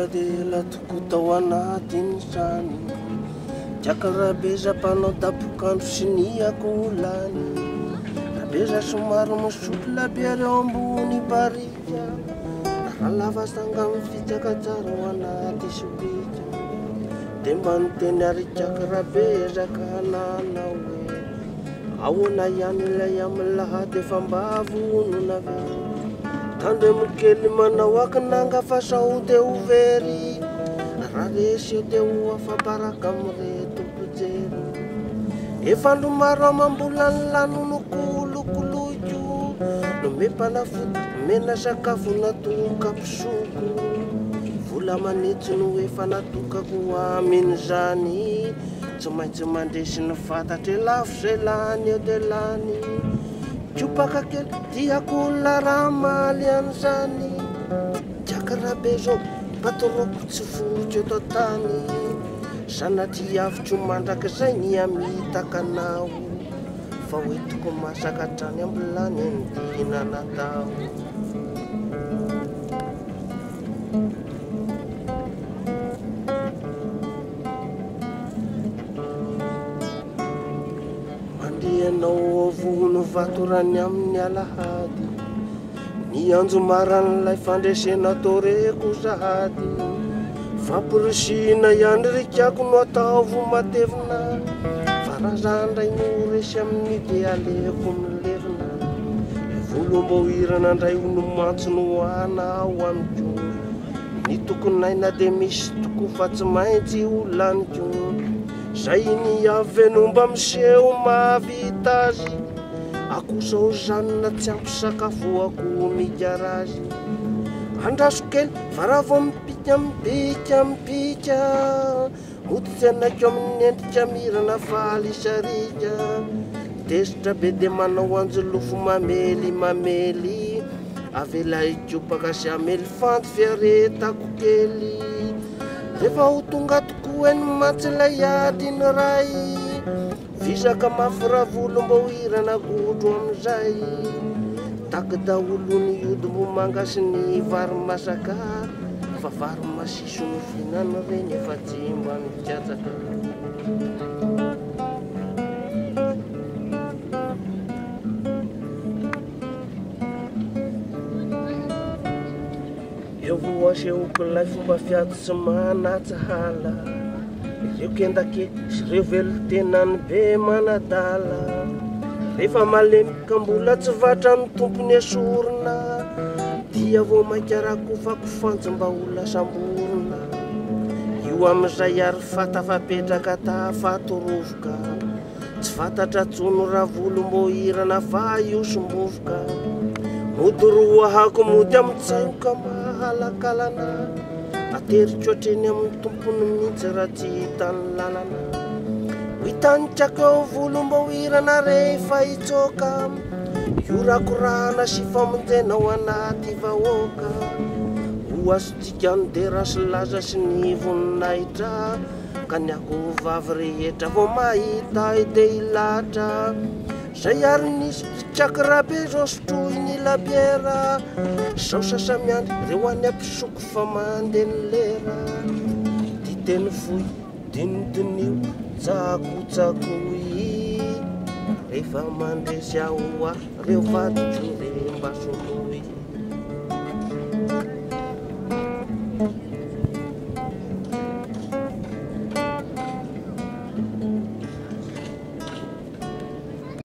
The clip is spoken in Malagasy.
ela toko tao anatiny trano Jakarabeja panao tapokandro sy ny akolany Rabeja somary mosotro labiary eo ambony barika Raha lava sanga mifitsaka tsara ho anaty sobika De mba niteny ary Jakarabeja ka nanao hoe Ahoana ihany ilay amin'ny lahady efa mba vonona ve Tandre mikely manao akinanga fa sao de ho very Raha resy eo de ho afabaraka am'ireto mpijery Efa andro maro amam-bola ny lanonokolokoloko No mempanafody mena sakafo natoka pisoko Vola manitsy no efa natokako aminy zany Tsy maintsy mandresy ny fatatre lafo zay lany eo de lany Topaka kely tiako laramaly an'izany Jakarabeja patoroko tsy voky eto tany Sanatria avitro mandrakizay ny amitakanao Fa hoentiko masaka trany ambilany ny dina natao Mandehanao vono vatorany amin'ny alahady Ny anjo maran'ilay fandresena toreko sahady Fampirisina ihany rikako no ataovo matevina Fa raha zandray no resy amin'ny de aleko milevina Volombohirana ndray no mantso no anao amiko Ny tokonaina de misy toko fa tsy maintsy ho laniko Zay ny aveno mba miseho mahavita azy Akosa ho zanona tsy ampy sakafo ako migarazy Andraso kely fa raha vao mipika Hoditsy anako amin'ny endrika mirana falisarika Desitra be de manao anjolofo mamely Avela ikopaka sy amely fanty fiaretako kely Rehefa ho tonga tokoa ny matsilay adiny ray Visaka mafy volom-bohirana godro amizay Taky daholo ny ody manga sy ny vary masaka Fa vary masiso ny fihinana reny efa tsy mba mikatsaka Eo vo asehoko lay fomba fiato sy manatsahala Ireo kendake sy ireo velotenany be manadala Rehefa malemika mbola tsy vatra ny tompony esorona Dia vo maikarako fakofantsy mba ho lasamborona Io amizay ary fatafapetraka tafatorovoka Tsy fantatra tsono raha volombohirana fa io sombovoka Modoroahako mody amitsaioka mahalakalana Ateriko hatreny amin'ny tompony mihitsy raha tsy hitany lalana Hitanitsako eo volombohirana rehefa hitsoka Io rakorana sy famonjena ao anaty vahoaka Ho azotsika ny dera sy laza sy ny voninahitra Ka ny ako vavy rehetra vao mahita de ilatra Zay ary nisy Jakarabeja sotroy ny labiera Sao sasamiandry reo any ampisoko fa mandeha ny lera Diteny fohy dinidinio tsakotsakoy Rehefa mandresy ahoa reo vadiko remba soloy